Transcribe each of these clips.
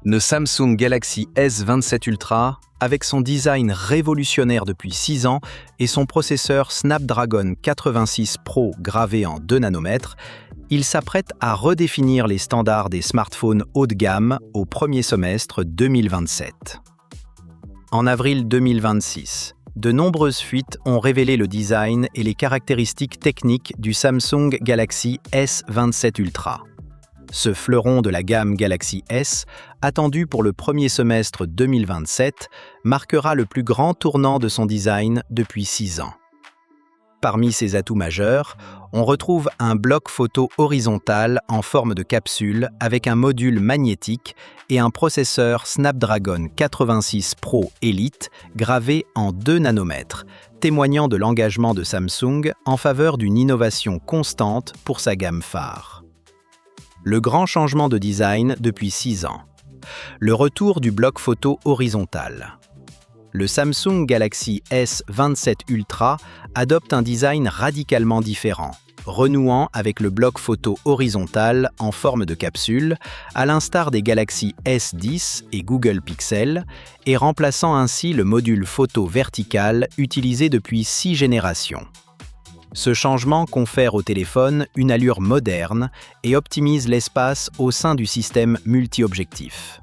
Le Samsung Galaxy S27 Ultra, avec son design révolutionnaire depuis 6 ans et son processeur Snapdragon 86 Pro gravé en 2 nanomètres, il s'apprête à redéfinir les standards des smartphones haut de gamme au premier semestre 2027. En avril 2026, de nombreuses fuites ont révélé le design et les caractéristiques techniques du Samsung Galaxy S27 Ultra. Ce fleuron de la gamme Galaxy S, attendu pour le premier semestre 2027, marquera le plus grand tournant de son design depuis 6 ans. Parmi ses atouts majeurs, on retrouve un bloc photo horizontal en forme de capsule avec un module magnétique et un processeur Snapdragon 86 Pro Elite gravé en 2 nanomètres, témoignant de l'engagement de Samsung en faveur d'une innovation constante pour sa gamme phare. Le grand changement de design depuis 6 ans. Le retour du bloc photo horizontal. Le Samsung Galaxy S27 Ultra adopte un design radicalement différent, renouant avec le bloc photo horizontal en forme de capsule, à l'instar des Galaxy S10 et Google Pixel, et remplaçant ainsi le module photo vertical utilisé depuis 6 générations. Ce changement confère au téléphone une allure moderne et optimise l'espace au sein du système multi-objectif.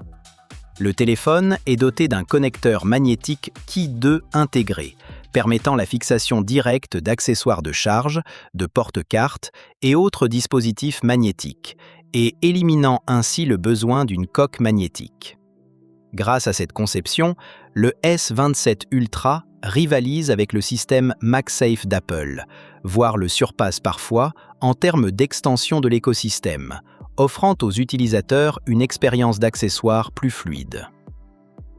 Le téléphone est doté d'un connecteur magnétique Qi 2 intégré, permettant la fixation directe d'accessoires de charge, de porte-cartes et autres dispositifs magnétiques, et éliminant ainsi le besoin d'une coque magnétique. Grâce à cette conception, le S27 Ultra rivalise avec le système MagSafe d'Apple, voire le surpasse parfois en termes d'extension de l'écosystème, offrant aux utilisateurs une expérience d'accessoires plus fluide.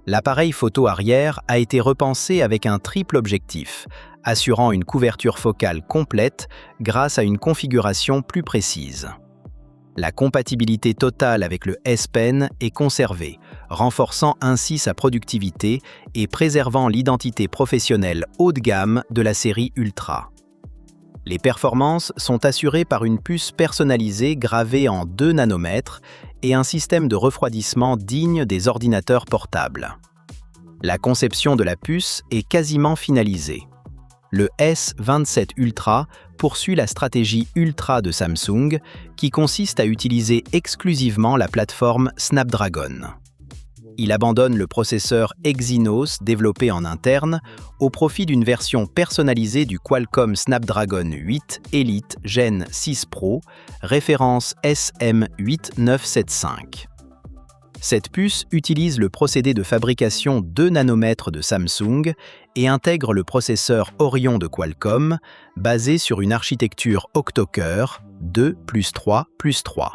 L'appareil photo arrière a été repensé avec un triple objectif, assurant une couverture focale complète grâce à une configuration plus précise. La compatibilité totale avec le S Pen est conservée, renforçant ainsi sa productivité et préservant l'identité professionnelle haut de gamme de la série Ultra. Les performances sont assurées par une puce personnalisée gravée en 2 nanomètres et un système de refroidissement digne des ordinateurs portables. La conception de la puce est quasiment finalisée. Le S27 Ultra poursuit la stratégie Ultra de Samsung qui consiste à utiliser exclusivement la plateforme Snapdragon. Il abandonne le processeur Exynos développé en interne au profit d'une version personnalisée du Qualcomm Snapdragon 8 Elite Gen 6 Pro, référence SM8975. Cette puce utilise le procédé de fabrication 2 nanomètres de Samsung et intègre le processeur Orion de Qualcomm, basé sur une architecture octo-cœur 2+3+3.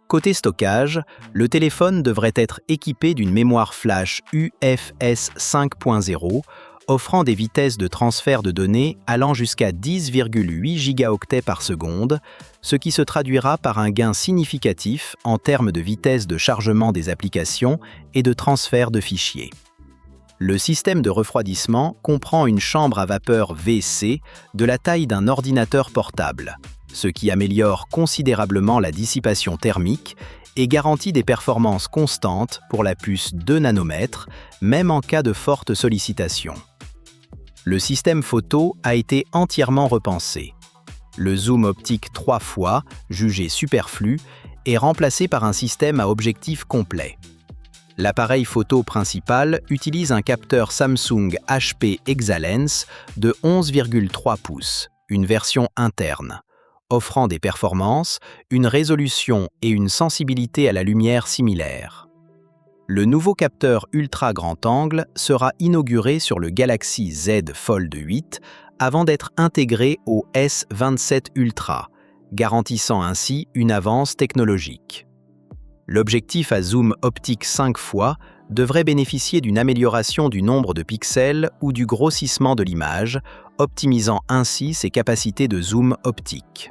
Côté stockage, le téléphone devrait être équipé d'une mémoire flash UFS 5.0, offrant des vitesses de transfert de données allant jusqu'à 10,8 gigaoctets par seconde, ce qui se traduira par un gain significatif en termes de vitesse de chargement des applications et de transfert de fichiers. Le système de refroidissement comprend une chambre à vapeur WC de la taille d'un ordinateur portable, ce qui améliore considérablement la dissipation thermique et garantit des performances constantes pour la puce 2 nanomètres, même en cas de forte sollicitation. Le système photo a été entièrement repensé. Le zoom optique 3 fois, jugé superflu, est remplacé par un système à objectif complet. L'appareil photo principal utilise un capteur Samsung HP Exalens de 11,3 pouces, une version interne, offrant des performances, une résolution et une sensibilité à la lumière similaires. Le nouveau capteur ultra grand angle sera inauguré sur le Galaxy Z Fold 8 avant d'être intégré au S27 Ultra, garantissant ainsi une avance technologique. L'objectif à zoom optique 5 fois devrait bénéficier d'une amélioration du nombre de pixels ou du grossissement de l'image, optimisant ainsi ses capacités de zoom optique.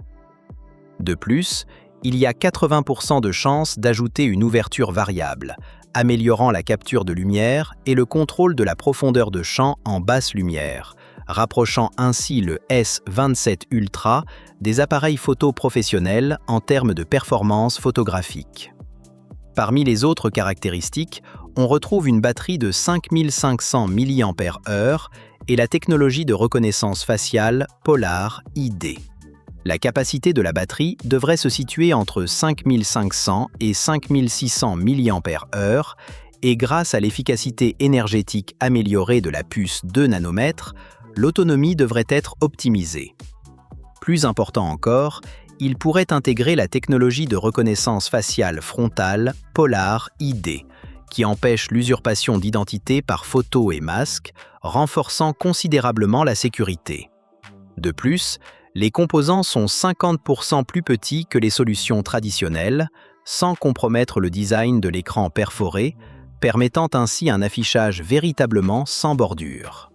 De plus, il y a 80% de chances d'ajouter une ouverture variable, améliorant la capture de lumière et le contrôle de la profondeur de champ en basse lumière, rapprochant ainsi le S27 Ultra des appareils photo professionnels en termes de performance photographique. Parmi les autres caractéristiques, on retrouve une batterie de 5500 mAh et la technologie de reconnaissance faciale Polar ID. La capacité de la batterie devrait se situer entre 5500 et 5600 mAh et grâce à l'efficacité énergétique améliorée de la puce 2 nanomètres, l'autonomie devrait être optimisée. Plus important encore, il pourrait intégrer la technologie de reconnaissance faciale frontale Polar ID, qui empêche l'usurpation d'identité par photo et masque, renforçant considérablement la sécurité. De plus, les composants sont 50% plus petits que les solutions traditionnelles, sans compromettre le design de l'écran perforé, permettant ainsi un affichage véritablement sans bordure.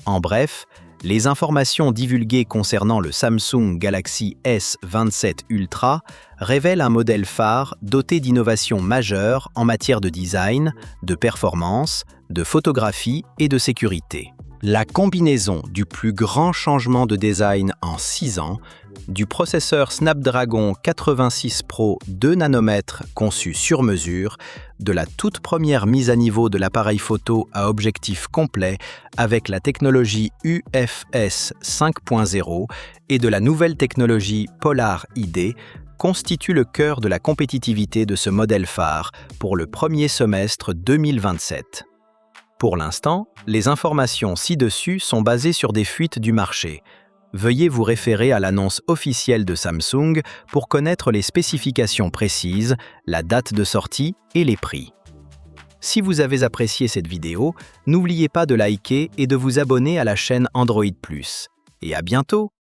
En bref, les informations divulguées concernant le Samsung Galaxy S27 Ultra révèlent un modèle phare doté d'innovations majeures en matière de design, de performance, de photographie et de sécurité. La combinaison du plus grand changement de design en 6 ans, du processeur Snapdragon 86 Pro 2 nanomètres conçu sur mesure, de la toute première mise à niveau de l'appareil photo à objectif complet avec la technologie UFS 5.0 et de la nouvelle technologie Polar ID, constitue le cœur de la compétitivité de ce modèle phare pour le premier semestre 2027. Pour l'instant, les informations ci-dessus sont basées sur des fuites du marché. Veuillez vous référer à l'annonce officielle de Samsung pour connaître les spécifications précises, la date de sortie et les prix. Si vous avez apprécié cette vidéo, n'oubliez pas de liker et de vous abonner à la chaîne Android+. Et à bientôt!